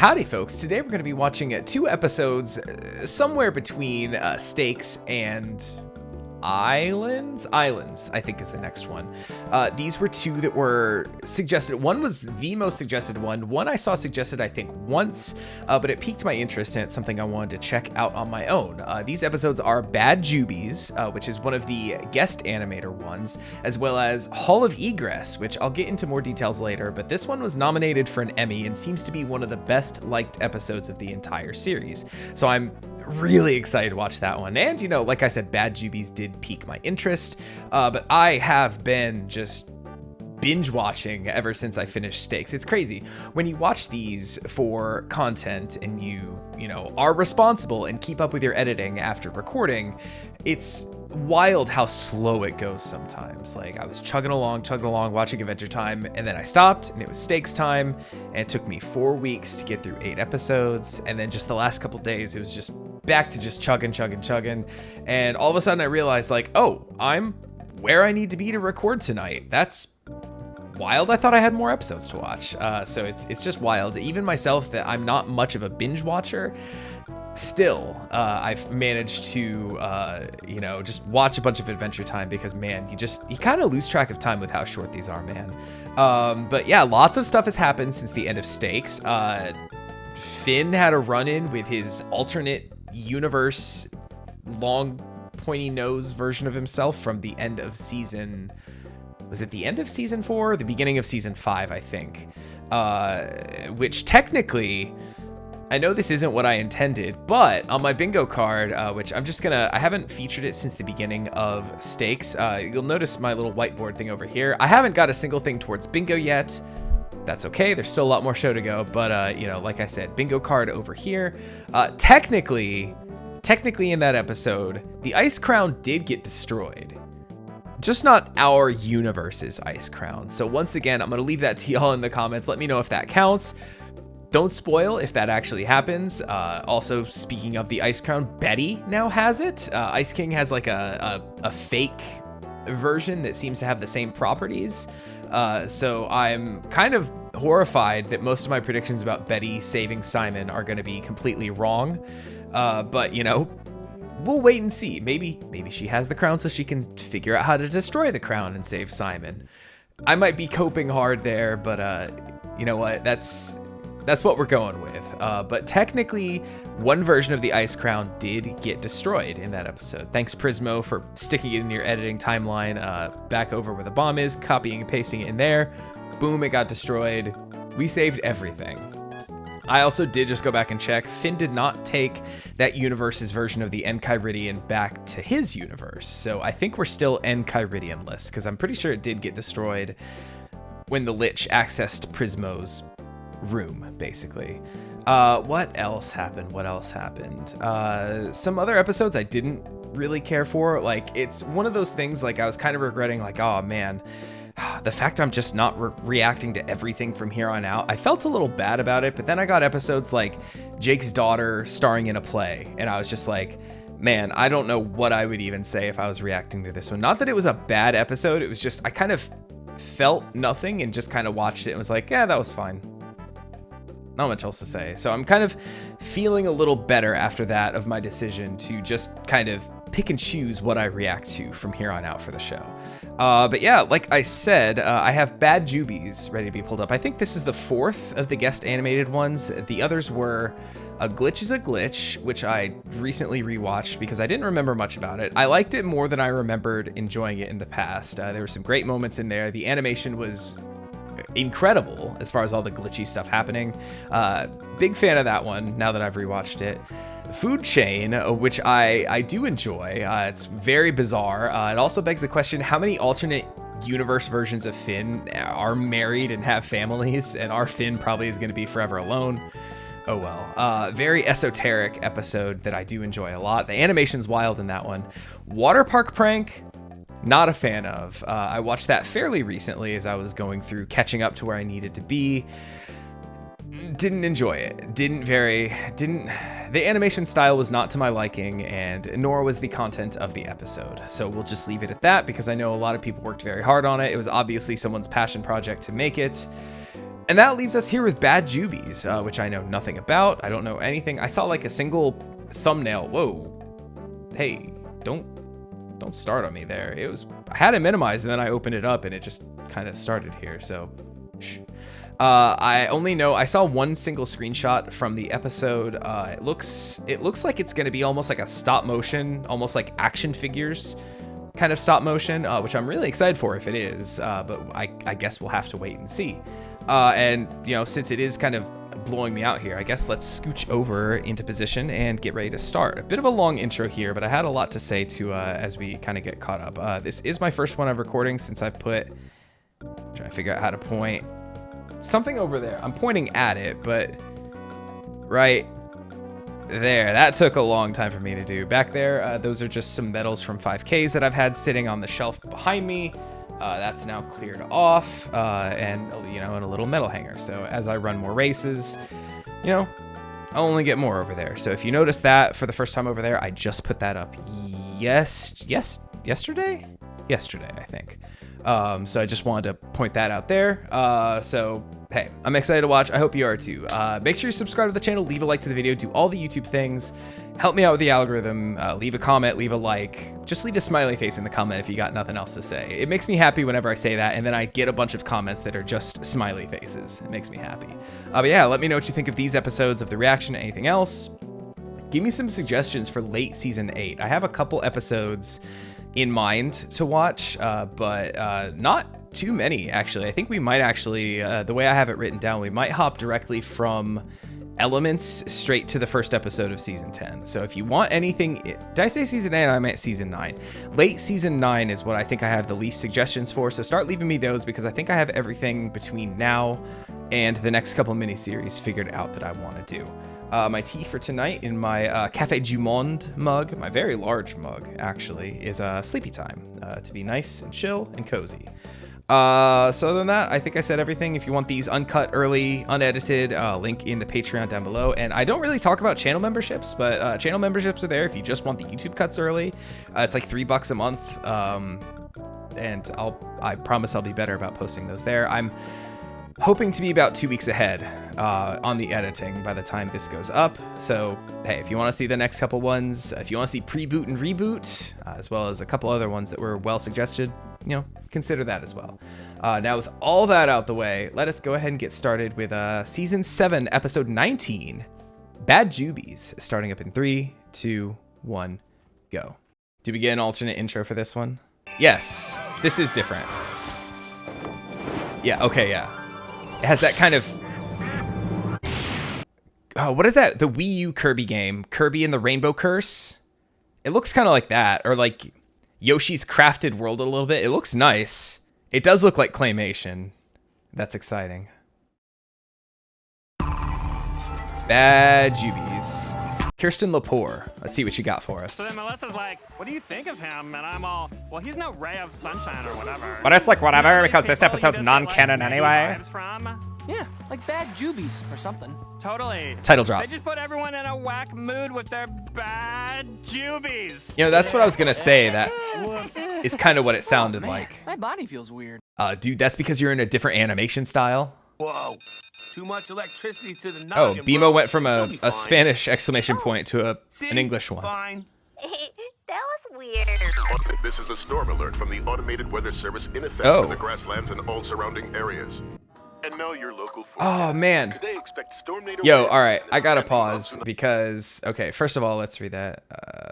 Howdy folks, today we're going to be watching two episodes somewhere between Stakes and Islands, I think is the next one. These were two that were suggested. One was the most suggested one I saw suggested I think once, but it piqued my interest and it's something I wanted to check out on my own. These episodes are Bad Jubies, which is one of the guest animator ones, as well as Hall of Egress, which I'll get into more details later, but this one was nominated for an Emmy and seems to be one of the best liked episodes of the entire series. So I'm really excited to watch that one. And, you know, like I said, Bad Jubies did pique my interest, but I have been just binge watching ever since I finished Stakes. It's crazy when you watch these for content and you know, are responsible and keep up with your editing after recording. It's wild how slow it goes sometimes. Like I was chugging along watching Adventure Time, and then I stopped and it was Stakes time, and it took me 4 weeks to get through 8 episodes, and then just the last couple days it was just back to just chugging, and all of a sudden I realized, like, oh, I'm where I need to be to record tonight. That's wild. I thought I had more episodes to watch, so it's just wild. Even myself, that I'm not much of a binge watcher, still I've managed to just watch a bunch of Adventure Time, because man, you kind of lose track of time with how short these are, man. But yeah, lots of stuff has happened since the end of Stakes. Finn had a run-in with his alternate universe long pointy nose version of himself from the end of season, was it the end of season 4 or the beginning of season 5, I think, which technically, I know this isn't what I intended, but on my bingo card, which I haven't featured it since the beginning of Stakes. You'll notice my little whiteboard thing over here. I haven't got a single thing towards bingo yet. That's okay. There's still a lot more show to go, but like I said, bingo card over here. Technically in that episode, the Ice Crown did get destroyed. Just not our universe's Ice Crown. So once again, I'm going to leave that to y'all in the comments. Let me know if that counts. Don't spoil if that actually happens. Also, speaking of the Ice Crown, Betty now has it. Ice King has like a fake version that seems to have the same properties. So I'm kind of horrified that most of my predictions about Betty saving Simon are going to be completely wrong. But we'll wait and see. Maybe she has the crown so she can figure out how to destroy the crown and save Simon. I might be coping hard there, but you know what? That's what we're going with. But technically, one version of the Ice Crown did get destroyed in that episode. Thanks, Prismo, for sticking it in your editing timeline back over where the bomb is, copying and pasting it in there. Boom, it got destroyed. We saved everything. I also did just go back and check. Finn did not take that universe's version of the Enchiridion back to his universe. So I think we're still Enchiridion-less, because I'm pretty sure it did get destroyed when the Lich accessed Prismo's room, basically. What else happened? Some other episodes I didn't really care for. Like, it's one of those things, like, I was kind of regretting, like, oh man, the fact I'm just not reacting to everything from here on out. I felt a little bad about it, but then I got episodes like Jake's daughter starring in a play, and I was just like, man, I don't know what I would even say if I was reacting to this one. Not that it was a bad episode, it was just, I kind of felt nothing and just kind of watched it and was like, yeah, that was fine. Not much else to say. So I'm kind of feeling a little better after that of my decision to just kind of pick and choose what I react to from here on out for the show. But yeah, like I said, I have Bad Jubies ready to be pulled up. I think this is the 4th of the guest animated ones. The others were A Glitch is a Glitch, which I recently rewatched because I didn't remember much about it. I liked it more than I remembered enjoying it in the past. There were some great moments in there. The animation was incredible as far as all the glitchy stuff happening. Big fan of that one now that I've rewatched it. Food Chain, which I do enjoy. It's very bizarre. It also begs the question, how many alternate universe versions of Finn are married and have families, and our Finn probably is going to be forever alone? Oh well. Very esoteric episode that I do enjoy a lot. The animation's wild in that one. Water Park Prank, not a fan of. I watched that fairly recently as I was going through catching up to where I needed to be. Didn't enjoy it. The animation style was not to my liking, and nor was the content of the episode. So we'll just leave it at that, because I know a lot of people worked very hard on it. It was obviously someone's passion project to make it. And that leaves us here with Bad Jubies, which I know nothing about. I don't know anything. I saw like a single thumbnail. Whoa. Hey, don't start on me there. I had it minimized and then I opened it up and it just kind of started here. So, shh. I saw one single screenshot from the episode. It looks like it's going to be almost like a stop motion, almost like action figures kind of stop motion, which I'm really excited for if it is. But I guess we'll have to wait and see. And you know, since it is kind of blowing me out here, I guess let's scooch over into position and get ready to start. A bit of a long intro here, but I had a lot to say to as we kind of get caught up. This is my first one I'm recording since I've trying to figure out how to point something over there. I'm pointing at it, but right there, that took a long time for me to do. Back there, those are just some medals from 5Ks that I've had sitting on the shelf behind me. That's now cleared off, and you know, in a little medal hanger. So as I run more races, you know, I'll only get more over there. So if you notice that for the first time over there, I just put that up yesterday, I think. So I just wanted to point that out there. So hey, I'm excited to watch. I hope you are too. Make sure you subscribe to the channel, leave a like to the video, do all the YouTube things. Help me out with the algorithm. Leave a comment, leave a like. Just leave a smiley face in the comment if you got nothing else to say. It makes me happy whenever I say that, and then I get a bunch of comments that are just smiley faces. It makes me happy. But yeah, let me know what you think of these episodes, of the reaction, anything else. Give me some suggestions for late season 8. I have a couple episodes in mind to watch, but not too many, actually. I think we might actually, the way I have it written down, we might hop directly from Elements straight to the first episode of season 10. So if you want anything, did I say season 8? I meant season 9. Late season 9 is what I think I have the least suggestions for. So start leaving me those because I think I have everything between now and the next couple miniseries figured out that I want to do. My tea for tonight in my Café du Monde mug, my very large mug actually, is Sleepy Time, to be nice and chill and cozy. So other than that, I think I said everything. If you want these uncut, early, unedited, link in the Patreon down below. And I don't really talk about channel memberships, but channel memberships are there if you just want the YouTube cuts early. It's like $3 a month, and I promise I'll be better about posting those there. I'm hoping to be about 2 weeks ahead on the editing by the time this goes up. So hey, if you want to see the next couple ones, if you want to see pre-boot and reboot, as well as a couple other ones that were well suggested, you know, consider that as well. Now with all that out the way, let us go ahead and get started with season 7, episode 19, Bad Jubies, starting up in 3, 2, 1, go. Do we get an alternate intro for this one? Yes, this is different. Yeah, okay, yeah. It has that kind of, oh, what is that? The Wii U Kirby game, Kirby and the Rainbow Curse. It looks kind of like that, or like Yoshi's Crafted World a little bit. It looks nice. It does look like claymation. That's exciting. Bad Jubies. Kirsten Lepore. Let's see what you got for us. So then Melissa's like, what do you think of him? And I'm all, well, he's no ray of sunshine or whatever. But it's like whatever, because this episode's non-canon anyway. Yeah, like Bad Jubies or something. Totally. Title drop. They just put everyone in a whack mood with their bad Jubies. You know, that's what I was going to say. That is kind of what it sounded like. My body feels weird. Dude, that's because you're in a different animation style. Whoa. Too much electricity to the Oh, noggin, BMO bro. went from You'll be a fine. Spanish exclamation point to See? an English one. Fine. That was weird. This is a storm alert from the Automated Weather Service in effect Oh. for the grasslands and all surrounding areas. And now your local Oh, forecast. man. Today expect storm-nato Yo, winds all right, and I gotta heavy pause monsoon- because, okay, first of all, let's read that.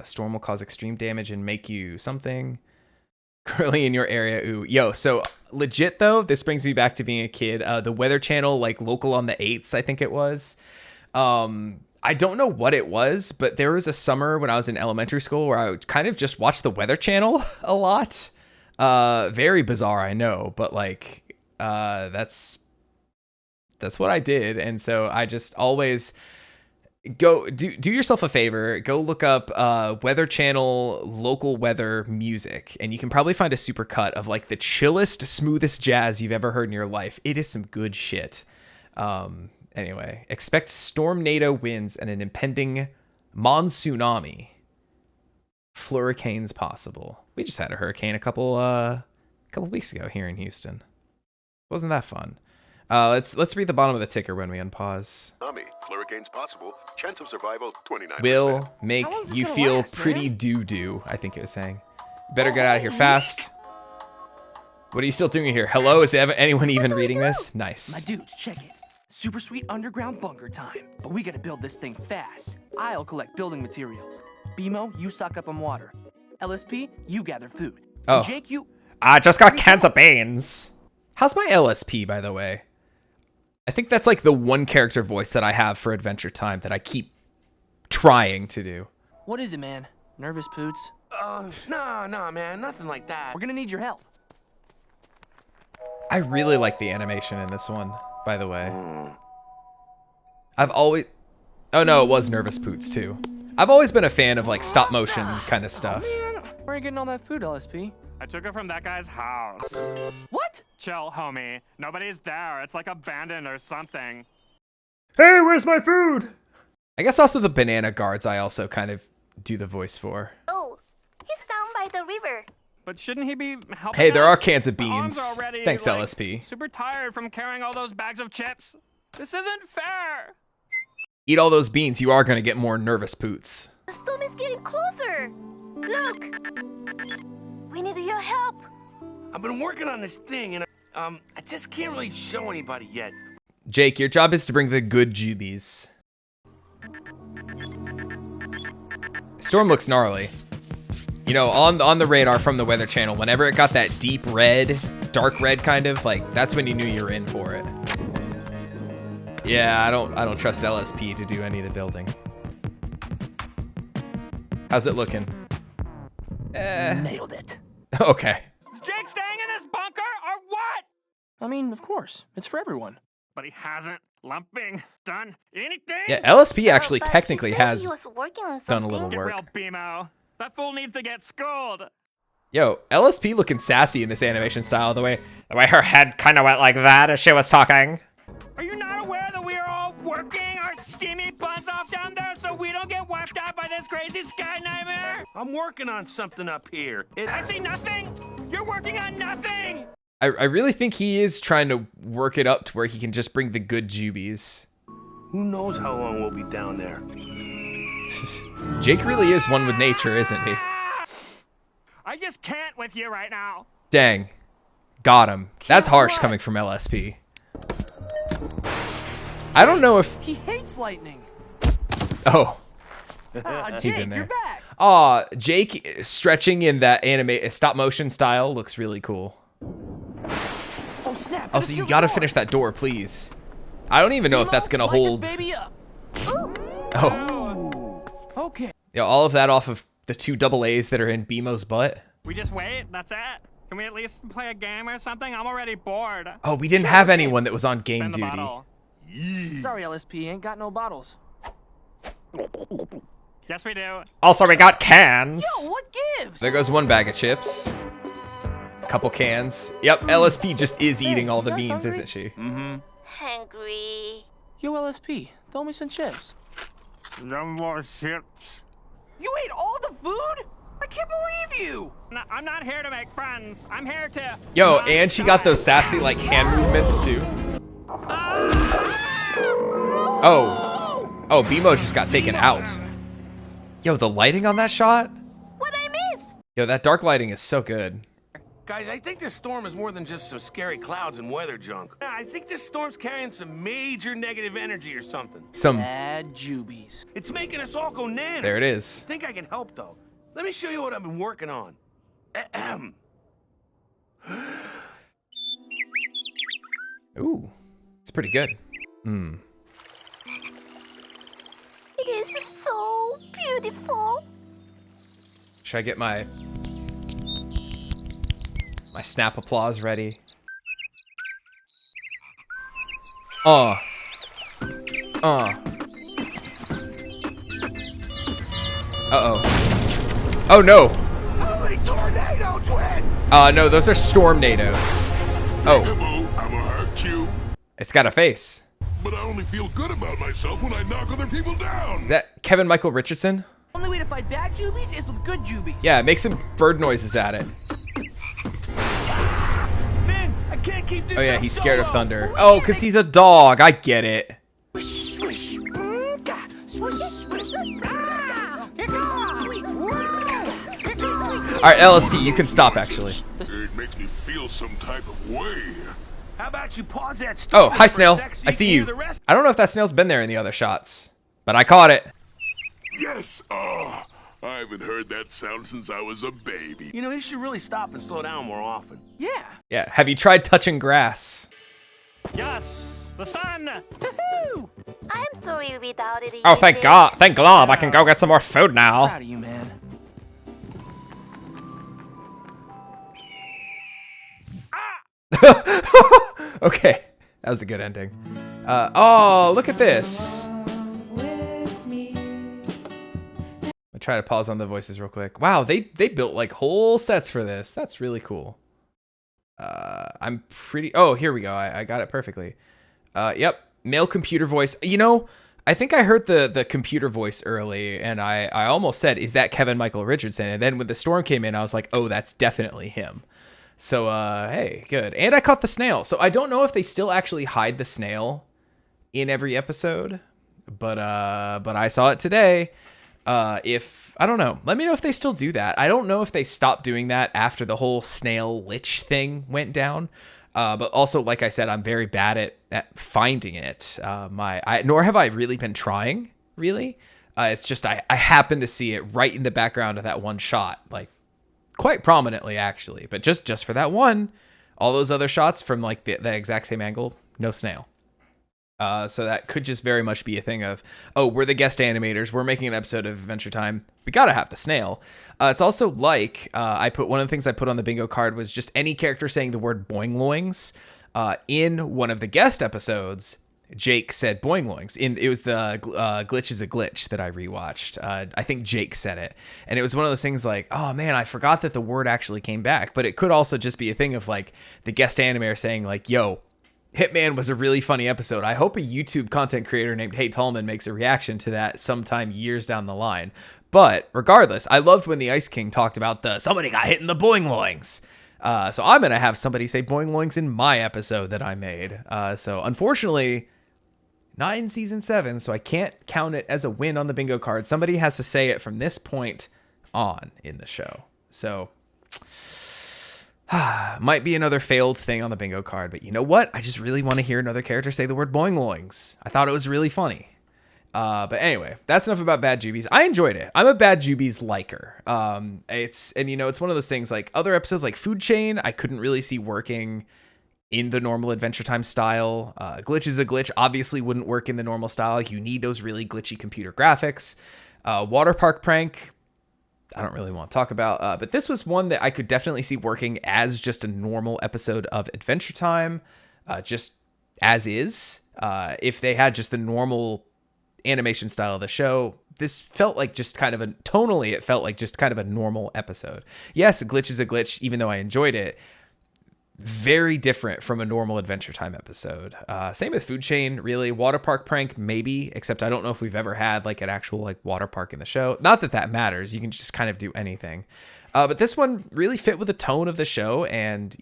Storm will cause extreme damage and make you something. Currently in your area, ooh. Yo, so legit though, this brings me back to being a kid. The Weather Channel, like local on the 8s, I think it was. I don't know what it was, but there was a summer when I was in elementary school where I would kind of just watch the Weather Channel a lot. Very bizarre, I know, but like, that's what I did. And so I just always go do yourself a favor, go look up Weather Channel local weather music, and you can probably find a super cut of like the chillest, smoothest jazz you've ever heard in your life. It is some good shit. Anyway, expect storm-nato winds and an impending monsoonami. Hurricanes possible. We just had a hurricane a couple weeks ago here in Houston. Wasn't that fun? Let's read the bottom of the ticker when we unpause. Tommy, Flurricane's possible. Chance of survival, 29%. Will make How long's this you gonna feel last, pretty man? doo-doo, I think it was saying. Better get out of here fast. What are you still doing here? Hello, is anyone even reading this? Nice. My dudes, check it. Super sweet underground bunker time. But we gotta build this thing fast. I'll collect building materials. BMO, you stock up on water. LSP, you gather food. Oh. And Jake, you... I just got cans of beans. How's my LSP, by the way? I think that's like the one character voice that I have for Adventure Time that I keep trying to do. What is it, man? Nervous poots? Nah, man, nothing like that. We're gonna need your help. I really like the animation in this one, by the way. I've always... Oh no, it was Nervous Poots too. I've always been a fan of like stop motion kind of stuff. Man, where are you getting all that food, LSP? I took it from that guy's house. What? Chill, homie. Nobody's there. It's like abandoned or something. Hey, where's my food? I guess also the banana guards I also kind of do the voice for. Oh, he's down by the river. But shouldn't he be helping Hey, there us? are cans of My arms beans. are already, Thanks, like, LSP. Super tired from carrying all those bags of chips. This isn't fair. Eat all those beans, you are going to get more Nervous Poots. The storm is getting closer. Look. We need your help. I've been working on this thing, and I just can't really show anybody yet. Jake, your job is to bring the good Jubies. Storm looks gnarly. You know, on the radar from the Weather Channel, whenever it got that deep red, dark red kind of, like, that's when you knew you were in for it. Yeah, I don't trust LSP to do any of the building. How's it looking? Nailed it. Okay. Is Jake staying in this bunker or what? I mean, of course. It's for everyone. But he hasn't lumping done anything. Yeah, LSP actually But he technically said has he was working on done a something. little Get work. real, BMO. That fool needs to get schooled. Yo, LSP looking sassy in this animation style, the way her head kind of went like that as she was talking. Are you not aware that we are all working our steamy buns off down there so we don't get wiped out by this crazy sky nightmare? I'm working on something up here. I see nothing. You're working on nothing. I really think he is trying to work it up to where he can just bring the good Jubies. Who knows how long we'll be down there? Jake really is one with nature, isn't he? I just can't with you right now. Dang. Got him. That's harsh coming from LSP. I don't know if... He hates lightning. Oh. Ah, He's Jake, in there. you're back. Aw, Jake stretching in that anime stop motion style looks really cool. Oh, snap. Oh, so you gotta finish that door, please. I don't even know if that's gonna hold... Baby up. Oh. Okay. Yeah, all of that off of the 2 double A's that are in BMO's butt. We just wait. That's it. Can we at least play a game or something? I'm already bored. Oh, we didn't have anyone that was on game Spend the duty. bottle. Sorry, LSP. Ain't got no bottles. Yes, we do. Also, we got cans. Yo, what gives? There goes 1 bag of chips. Couple cans. Yep, LSP just is eating all the you guys beans, hungry? isn't she? Hungry. Yo, LSP. Throw me some chips. No more chips. You ate all the food? I can't believe you. No, I'm not here to make friends. I'm here to... Yo, not and she got die. those sassy, like, hand movements, too. Oh. Oh, BMO just got taken out. Yo, the lighting on that shot? What I miss? Yo, that dark lighting is so good. Guys, I think this storm is more than just some scary clouds and weather junk. Yeah, I think this storm's carrying some major negative energy or something. Some... Bad Jubies. It's making us all go nanas. There it is. I think I can help, though. Let me show you what I've been working on. Ahem. Ooh. It's pretty good. It is so beautiful. Should I get my snap applause ready? Uh-oh. Oh, no. Holy tornado twins! No, those are stormnadoes. Oh, I'ma hurt you. it's got a face. But I only feel good about myself when I knock other people down. Is that Kevin Michael Richardson? Only way to fight bad Jubies is with good Jubies. Yeah, make some bird noises at it. Finn, I can't keep this Oh yeah, up he's scared of solo. thunder. Oh, because he's a dog. I get it. Swish, swish, swish, swish. All right, LSP, you can stop actually. It makes me feel some type of way. How about you pause that Oh, story hi, for a snail. sec so I see can hear you. the rest? I don't know if that snail's been there in the other shots, but I caught it. Yes, I haven't heard that sound since I was a baby. You know, you should really stop and slow down more often. Yeah. Yeah. Have you tried touching grass? Yes, the sun. I'm sorry we doubted you. Oh, thank God. Thank Glob. I can go get some more food now. Proud of you, man. Okay, that was a good ending. Oh, look at this. I'll try to pause on the voices real quick. Wow, they built like whole sets for this. That's really cool. I'm pretty. Oh, here we go. I got it perfectly. Yep, male computer voice. You know, I think I heard the computer voice early, and I almost said, "Is that Kevin Michael Richardson?" And then when the storm came in, I was like, "Oh, that's definitely him." So, hey, good. And I caught the snail. So I don't know if they still actually hide the snail in every episode, but I saw it today. I don't know, let me know if they still do that. I don't know if they stopped doing that after the whole snail lich thing went down. But also, like I said, I'm very bad at finding it. Nor have I really been trying, really. It's just, I happen to see it right in the background of that one shot, like, quite prominently actually, but just for that one. All those other shots from like the exact same angle, no snail. So that could just very much be a thing of, oh, we're the guest animators, we're making an episode of Adventure Time, we gotta have the snail. It's also like, one of the things I put on the bingo card was just any character saying the word boing loings. In one of the guest episodes, Jake said boing loings. It was the Glitch is a Glitch that I rewatched. I think Jake said it. And it was one of those things like, oh man, I forgot that the word actually came back. But it could also just be a thing of like the guest animator saying like, yo, Hitman was a really funny episode. I hope a YouTube content creator named Hey Tallman makes a reaction to that sometime years down the line. But regardless, I loved when the Ice King talked about somebody got hit in the boing loings. So I'm going to have somebody say boing loings in my episode that I made. So unfortunately, not in season 7, so I can't count it as a win on the bingo card. Somebody has to say it from this point on in the show. So might be another failed thing on the bingo card, but you know what? I just really want to hear another character say the word boing loings. I thought it was really funny. But anyway, that's enough about Bad Jubies. I enjoyed it. I'm a Bad Jubies liker. It's one of those things like other episodes like Food Chain, I couldn't really see working in the normal Adventure Time style. Glitch is a Glitch obviously wouldn't work in the normal style. You need those really glitchy computer graphics. Water Park Prank, I don't really want to talk about, but this was one that I could definitely see working as just a normal episode of Adventure Time, just as is. If they had just the normal animation style of the show, this felt like just kind of tonally, it felt like just kind of a normal episode. Yes, a Glitch is a Glitch, even though I enjoyed it. Very different from a normal Adventure Time episode. Same with Food Chain, really. Water Park Prank, maybe, except I don't know if we've ever had like an actual like water park in the show. Not that that matters. You can just kind of do anything. But this one really fit with the tone of the show, and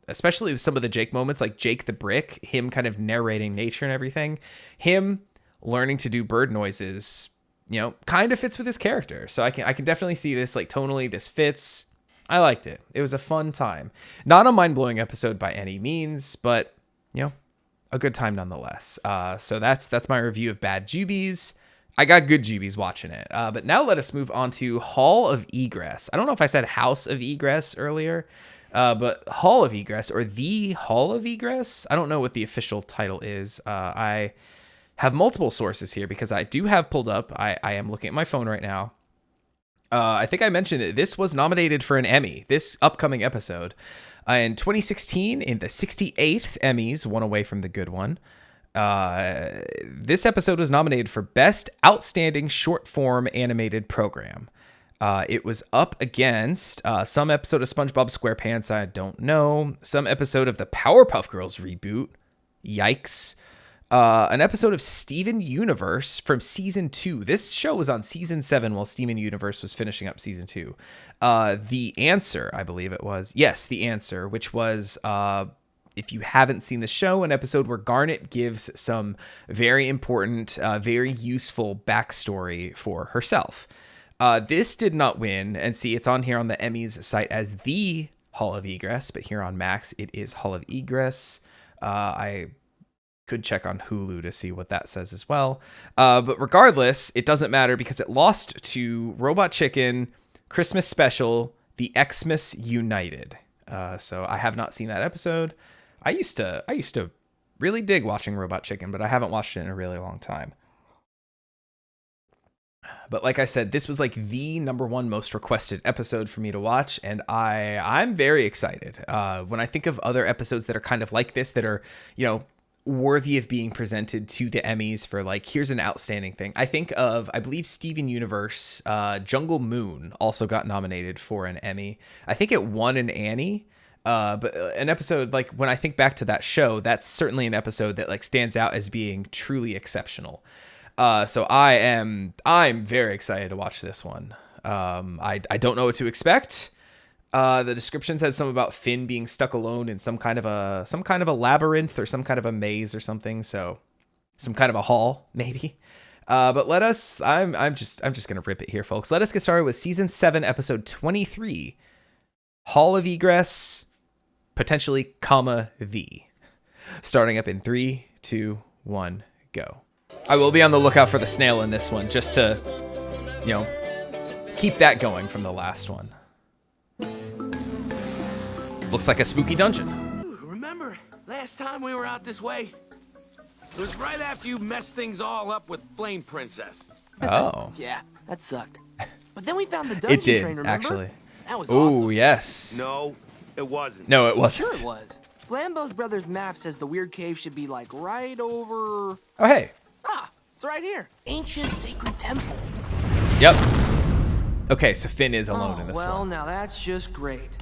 especially with some of the Jake moments, like Jake the Brick, him kind of narrating nature and everything, him learning to do bird noises, kind of fits with his character. So I can definitely see this, like, tonally this fits. I liked it. It was a fun time. Not a mind-blowing episode by any means, but a good time nonetheless. So that's my review of Bad Jubies. I got good Jubies watching it. But now let us move on to Hall of Egress. I don't know if I said House of Egress earlier, but Hall of Egress, or The Hall of Egress. I don't know what the official title is. I have multiple sources here because I do have pulled up. I am looking at my phone right now. I think I mentioned that this was nominated for an Emmy, this upcoming episode. In 2016, in the 68th Emmys, one away from the good one, this episode was nominated for Best Outstanding Short Form Animated Program. It was up against some episode of SpongeBob SquarePants, I don't know, some episode of the Powerpuff Girls reboot, yikes, an episode of Steven Universe from season 2. This show was on season 7 while Steven Universe was finishing up season 2. The Answer, I believe it was. Yes, The Answer, which was if you haven't seen the show, an episode where Garnet gives some very important, very useful backstory for herself. This did not win, and see, it's on here on the Emmys site as the Hall of Egress, but here on Max, it is Hall of Egress. I could check on Hulu to see what that says as well. But regardless, it doesn't matter because it lost to Robot Chicken, Christmas Special, The Xmas United. So I have not seen that episode. I used to really dig watching Robot Chicken, but I haven't watched it in a really long time. But like I said, this was like the #1 most requested episode for me to watch, and I'm very excited. When I think of other episodes that are kind of like this, that are, you know, worthy of being presented to the Emmys for like, here's an outstanding thing. I think of, I believe Steven Universe, Jungle Moon also got nominated for an Emmy. I think it won an Annie. But an episode, like when I think back to that show, that's certainly an episode that like stands out as being truly exceptional. So I'm very excited to watch this one. I don't know what to expect. The description says something about Finn being stuck alone in some kind of a labyrinth or some kind of a maze or something. So some kind of a hall, maybe. But I'm just gonna rip it here, folks. Let us get started with season 7, episode 23, Hall of Egress, potentially, the. Starting up in 3, 2, 1, go. I will be on the lookout for the snail in this one, just to, you know, keep that going from the last one. Looks like a spooky dungeon. Remember last time we were out this way? It was right after you messed things all up with Flame Princess. Oh. Yeah, that sucked. But then we found the dungeon It did, train, remember? actually. That was Ooh, awesome. yes. No, it wasn't. No, it wasn't. Sure it was. Flambeau's brother's map says the weird cave should be like right over... Oh, hey. Ah, it's right here. Ancient sacred temple. Yep. Okay, so Finn is alone in this well, one. now that's just great.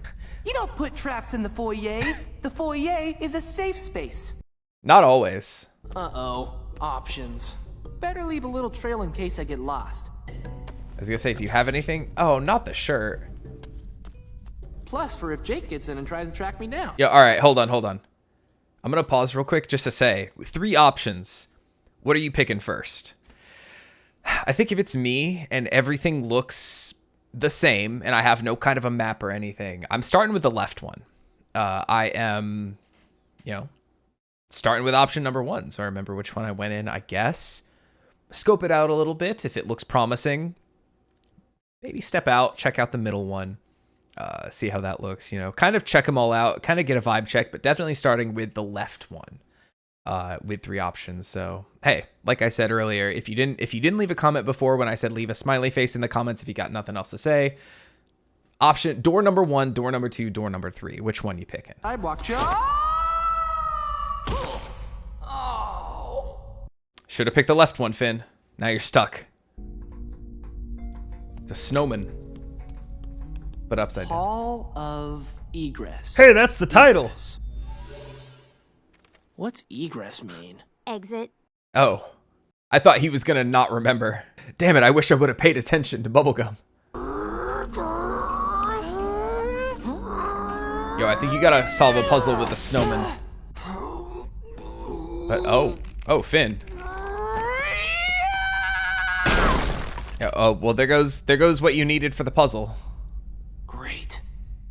You don't put traps in the foyer. The foyer is a safe space. Not always. Uh-oh. Options. Better leave a little trail in case I get lost. I was gonna say, do you have anything? Oh, not the shirt. Plus, for if Jake gets in and tries to track me down. Yeah, all right, hold on. I'm gonna pause real quick just to say, 3 options. What are you picking first? I think if it's me and everything looks the same and I have no kind of a map or anything, I'm starting with the left one. I am, you know, starting with option number 1. So I remember which one I went in, I guess. Scope it out a little bit. If it looks promising, maybe step out, check out the middle one, see how that looks, you know, kind of check them all out, kind of get a vibe check, but definitely starting with the left one. With 3 options. So hey, like I said earlier, if you didn't leave a comment before when I said leave a smiley face in the comments if you got nothing else to say. Option door number 1, door number 2, door number 3. Which one you picking? Sidewalk jump. Oh. Should have picked the left one, Finn. Now you're stuck. The snowman, but upside down. Hall of Egress. Hey, that's the title. Egress. What's egress mean? Exit. Oh, I thought he was gonna not remember. Damn it, I wish I would have paid attention to Bubblegum. Yo, I think you gotta solve a puzzle with the snowman. But oh, Finn. Yeah, oh, well, there goes what you needed for the puzzle. Great.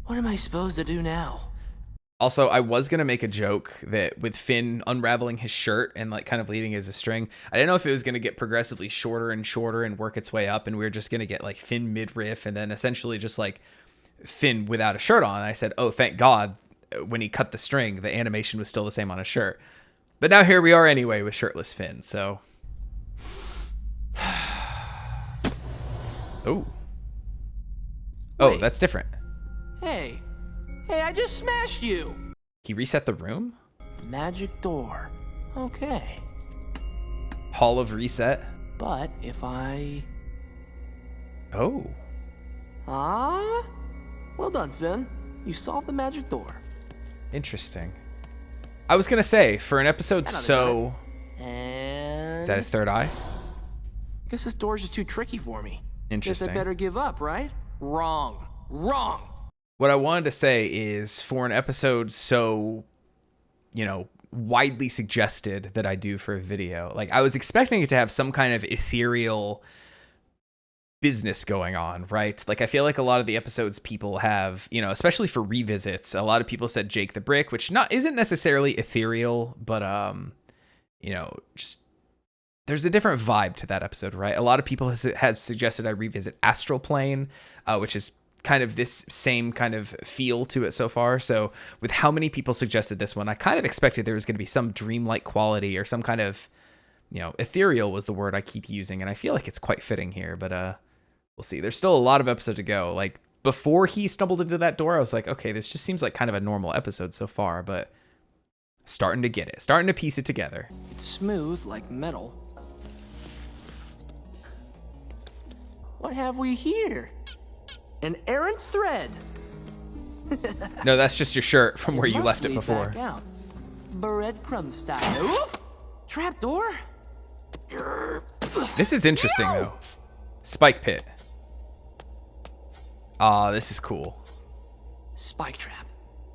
What am I supposed to do now? Also, I was going to make a joke that with Finn unraveling his shirt and like kind of leaving it as a string, I didn't know if it was going to get progressively shorter and shorter and work its way up, and we were just going to get like Finn midriff and then essentially just like Finn without a shirt on. I said, oh, thank God, when he cut the string, the animation was still the same on his shirt. But now here we are anyway with shirtless Finn, so... Oh. Oh, Wait. that's different. Hey, I just smashed you. He reset the room? Magic door. Okay. Hall of Reset? But if I... Oh. Ah? Well done, Finn. You solved the magic door. Interesting. I was gonna say, for an episode Another so... And... Is that his third eye? Guess this door's just too tricky for me. Interesting. Guess I better give up, right? Wrong. What I wanted to say is, for an episode so you know, widely suggested that I do for a video. Like, I was expecting it to have some kind of ethereal business going on, right? Like, I feel like a lot of the episodes people have, you know, especially for revisits, a lot of people said Jake the Brick, which isn't necessarily ethereal, but you know, just there's a different vibe to that episode, right? A lot of people have suggested I revisit Astral Plane, which is kind of this same kind of feel to it so far. So with how many people suggested this one, I kind of expected there was going to be some dreamlike quality or some kind of, you know, ethereal was the word I keep using, and I feel like it's quite fitting here, but we'll see. There's still a lot of episode to go. Like, before he stumbled into that door, I was like, okay, this just seems like kind of a normal episode so far, but starting to get it, starting to piece it together. It's smooth like metal. What have we here? An errant thread. No, that's just your shirt from where you Must left it lead before. back out. Breadcrumb style. Oof! Trapdoor? This is interesting, though. Spike pit. Ah, this is cool. Spike trap.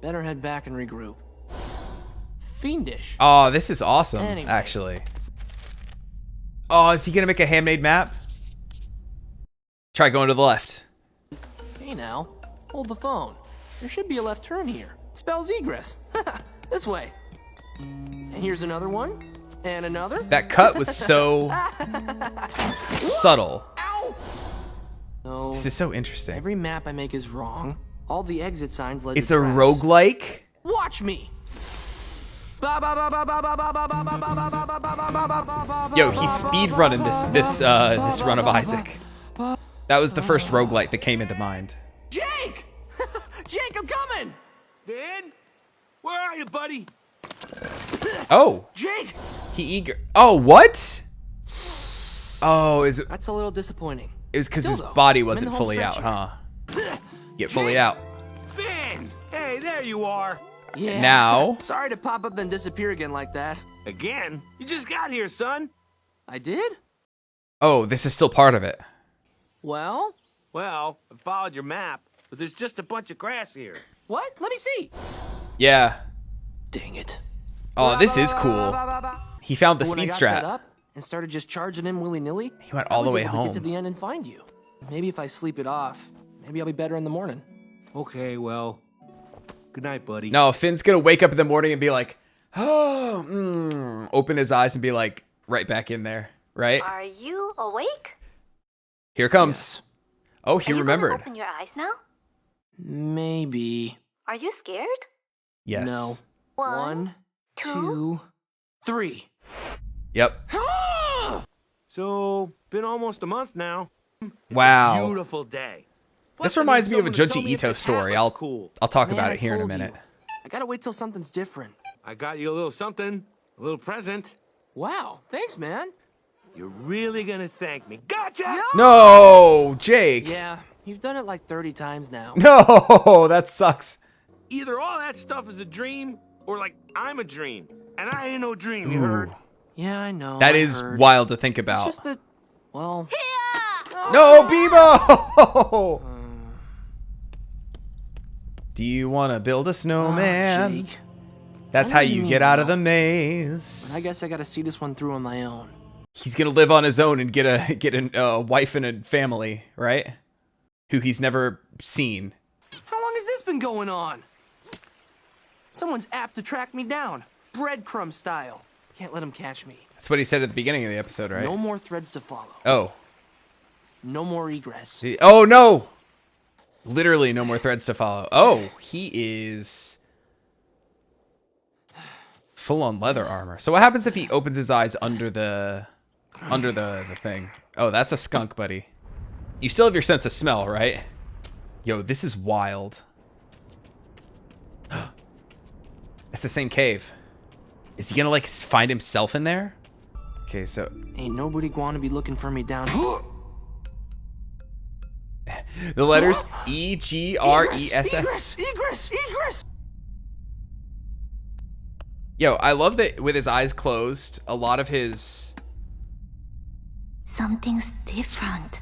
Better head back and regroup. Fiendish. Oh, this is awesome, Anyway. actually. Oh, is he gonna make a handmade map? Try going to the left. Hey now, hold the phone. There should be a left turn here. It spells egress. This way. And here's another one. And another. That cut was so subtle. So, This is so interesting. every map I make is wrong. All the exit signs led It's to a traps. roguelike. Watch me. Ba, ba, ba, ba, ba, ba, ba, ba, ba, ba, ba, ba, ba, ba, ba, Yo, he's speed running this run of Isaac. That was the first roguelite that came into mind. Jake! Jake, I'm coming! Finn? Where are you, buddy? Oh, Jake! Oh, what? Oh, it That's a little disappointing. was because Still, his though, body I'm in wasn't the home fully out, stretch huh? Get fully out. Finn! Hey, there you are. Yeah. Now, Sorry to pop up and disappear again like that. Again? You just got here, son. I did? oh, this is still part of it. Well, Well, I followed your map, but there's just a bunch of grass here. what? Let me see. Yeah. Dang it. Oh, this is cool. He found the When I speed got fed strap. up and started just charging him willy-nilly, He went all the way I was able to get to home. the end and find you. Maybe if I sleep it off, maybe I'll be better in the morning. Okay, well, good night, buddy. No, Finn's gonna wake up in the morning and be like, oh, open his eyes and be like, right back in there, right? Are you awake? Here it comes. Oh, he Are you gonna remembered. open your eyes now? Maybe. Are you scared? Yes. No. One, 1, 2, 3. Yep. So, been almost a month now. Wow. Beautiful day. This Plus, I reminds need me of a someone to tell Junji me if Ito this hat story. looks I'll cool. talk Man, about I it here in a told you. minute. I gotta wait till something's different. I got you a little something, a little present. Wow, thanks, man. You're really gonna thank me. Gotcha! No, Jake. Yeah, you've done it like 30 times now. No, that sucks. Either all that stuff is a dream, or like I'm a dream. And I ain't no dream, you heard? Yeah, I know. That I is heard. wild to think It's about. just that, well, No, Bebo! Do you want to build a snowman? Jake. That's I how know you you mean get out of well. the maze. I guess I gotta see this one through on my own. He's gonna live on his own and get a wife and a family, right? Who he's never seen. How long has this been going on? Someone's apt to track me down, breadcrumb style. Can't let him catch me. That's what he said at the beginning of the episode, right? No more threads to follow. Oh. No more egress. Oh no! Literally no more threads to follow. Oh, he is full on leather armor. So what happens if he opens his eyes under the thing? Oh, that's a skunk, buddy. You still have your sense of smell, right? Yo, this is wild. It's the same cave. Is he gonna like find himself in there? Okay, so Ain't nobody gonna be looking for me down here. the letters E-G-R-E-S-S. Egress! Yo, I love that with his eyes closed, a lot of his... Something's different.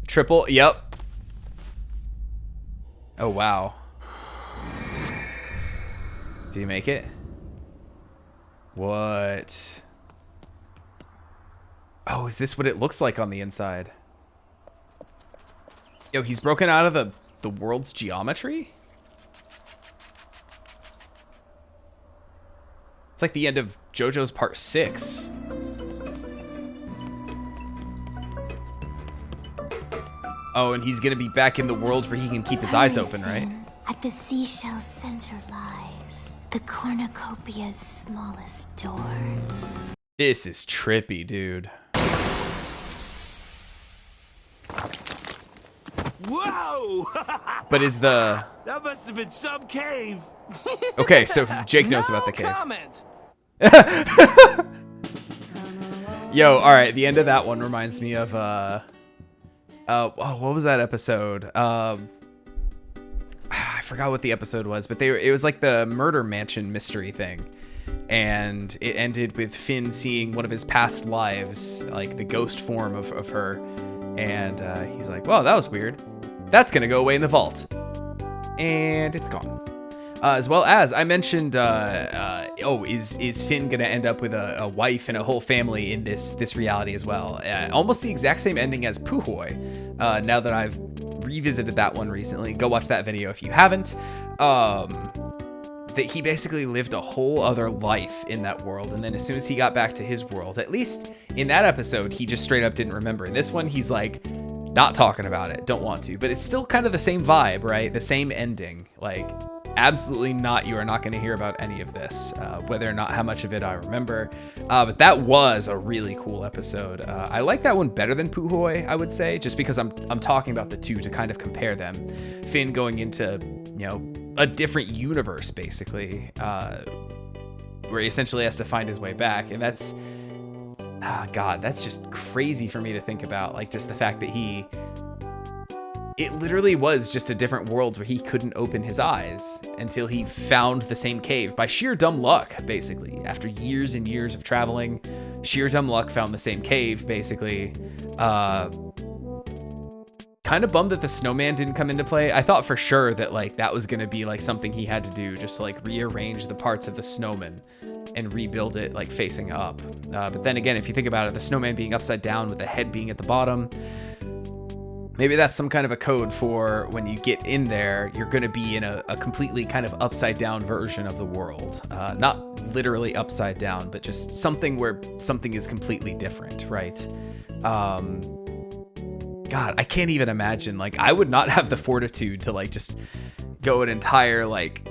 Triple, yep. Oh, wow. Do you make it? What? Oh, is this what it looks like on the inside? Yo, he's broken out of the world's geometry? It's like the end of JoJo's Part 6. Oh, and he's gonna be back in the world where he can keep his eyes open, right? At the seashell's center lies the cornucopia's smallest door. This is trippy, dude. Whoa! But is the... That must have been some cave. Okay, so Jake knows about the No cave. comment. Yo, all right, the end of that one reminds me of what was that episode? I forgot what the episode was, but it was like the murder mansion mystery thing. And it ended with Finn seeing one of his past lives, like the ghost form of her. And he's like, well, that was weird. That's going to go away in the vault. And it's gone. As well as I mentioned, is Finn going to end up with a wife and a whole family in this reality as well? Almost the exact same ending as Puhoy. Now that I've revisited that one recently, go watch that video if you haven't. That he basically lived a whole other life in that world, and then as soon as he got back to his world, at least in that episode, he just straight up didn't remember. In this one, he's like not talking about it, don't want to, but it's still kind of the same vibe, right? The same ending. Like, absolutely not, you are not going to hear about any of this, whether or not how much of it I remember. But that was a really cool episode. I like that one better than Puhoy, I would say, just because I'm talking about the two to kind of compare them. Finn going into, you know, a different universe, basically, where he essentially has to find his way back. And that's, God, that's just crazy for me to think about. Like, just the fact that it literally was just a different world where he couldn't open his eyes until he found the same cave by sheer dumb luck, basically. After years and years of traveling, sheer dumb luck found the same cave, basically. Kind of bummed that the snowman didn't come into play. I thought for sure that like that was gonna be like something he had to do, just to like rearrange the parts of the snowman and rebuild it like facing up. But then again, if you think about it, the snowman being upside down with the head being at the bottom, maybe that's some kind of a code for when you get in there, you're gonna be in a completely kind of upside down version of the world. Not literally upside down, but just something where something is completely different, right? God, I can't even imagine. Like, I would not have the fortitude to like just go an entire like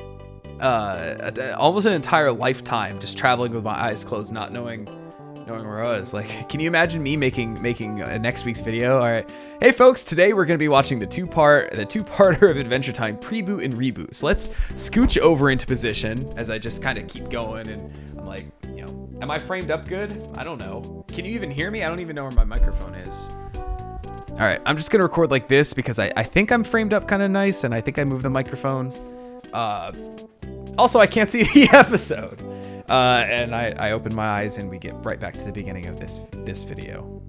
almost an entire lifetime just traveling with my eyes closed, not knowing where I was. Like, can you imagine me making next week's video? All right, hey folks, today we're gonna be watching the two-parter of Adventure Time pre-boot and reboot. So let's scooch over into position as I just kind of keep going, and I'm like, you know, am I framed up good? I don't know. Can you even hear me? I don't even know where my microphone is. All right, I'm just gonna record like this because I think I'm framed up kind of nice, and I think I moved the microphone. Also, I can't see the episode. And I open my eyes and we get right back to the beginning of this video.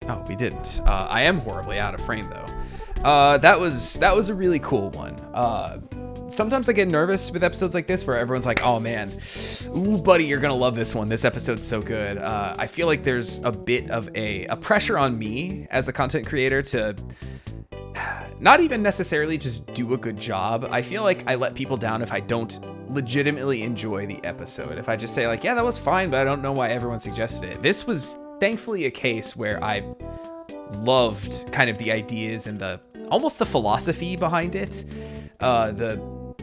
Oh, we didn't. I am horribly out of frame though. That was a really cool one. Sometimes I get nervous with episodes like this where everyone's like, oh man, ooh buddy, you're gonna love this one. This episode's so good. I feel like there's a bit of a pressure on me as a content creator to not even necessarily just do a good job. I feel like I let people down if I don't legitimately enjoy the episode. If I just say like, yeah, that was fine, but I don't know why everyone suggested it. This was thankfully a case where I loved kind of the ideas and almost the philosophy behind it.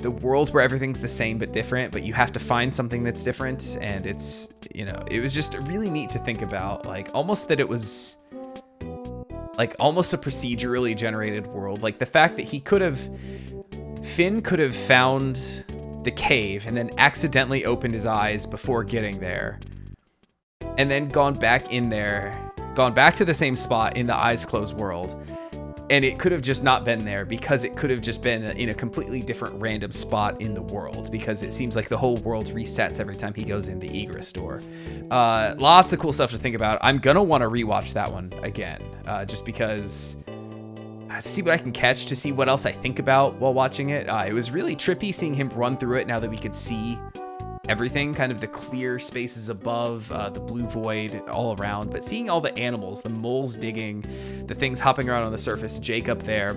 The world where everything's the same but different, but you have to find something that's different. And it's, you know, it was just really neat to think about, like almost that it was like almost a procedurally generated world. Like the fact that Finn could have found the cave and then accidentally opened his eyes before getting there, and then gone back to the same spot in the eyes closed world, and it could have just not been there because it could have just been in a completely different random spot in the world, because it seems like the whole world resets every time he goes in the Egress store. Lots of cool stuff to think about. I'm gonna want to rewatch that one again, just because to see what I can catch, to see what else I think about while watching it. It was really trippy seeing him run through it now that we could see everything, kind of the clear spaces above, the blue void all around, but seeing all the animals, the moles digging, the things hopping around on the surface, Jake up there,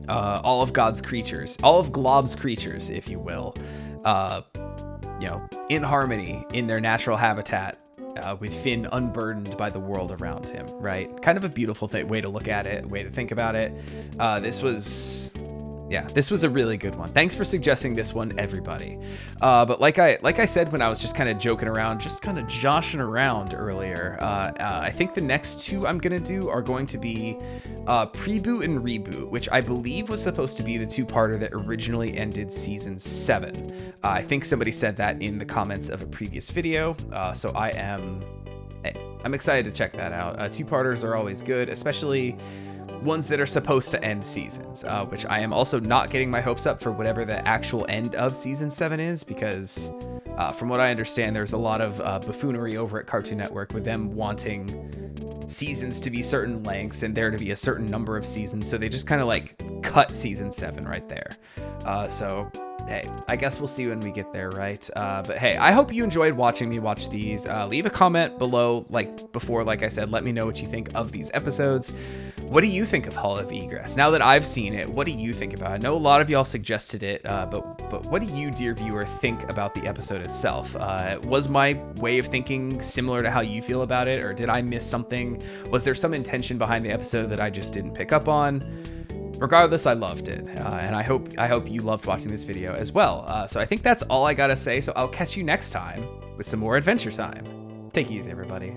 all of God's creatures, all of Glob's creatures, if you will, you know, in harmony in their natural habitat, with Finn unburdened by the world around him, right? Kind of a beautiful way to look at it, way to think about it. This was a really good one. Thanks for suggesting this one, everybody. But like I said when I was just kind of joking around, just kind of joshing around earlier, I think the next two I'm gonna do are going to be Preboot and Reboot, which I believe was supposed to be the two-parter that originally ended season 7. I think somebody said that in the comments of a previous video, so I'm excited to check that out. Two-parters are always good, especially ones that are supposed to end seasons, which I am also not getting my hopes up for whatever the actual end of season 7 is, because from what I understand, there's a lot of buffoonery over at Cartoon Network with them wanting seasons to be certain lengths and there to be a certain number of seasons, so they just kind of like cut season 7 right there. So hey, I guess we'll see when we get there, right? But hey, I hope you enjoyed watching me watch these. Leave a comment below, like before, like I said, let me know what you think of these episodes. What do you think of Hall of Egress? Now that I've seen it, what do you think about it? I know a lot of y'all suggested it, but what do you, dear viewer, think about the episode itself? Was my way of thinking similar to how you feel about it, or did I miss something? Was there some intention behind the episode that I just didn't pick up on? Regardless, I loved it, and I hope you loved watching this video as well. So I think that's all I gotta say, so I'll catch you next time with some more Adventure Time. Take it easy, everybody.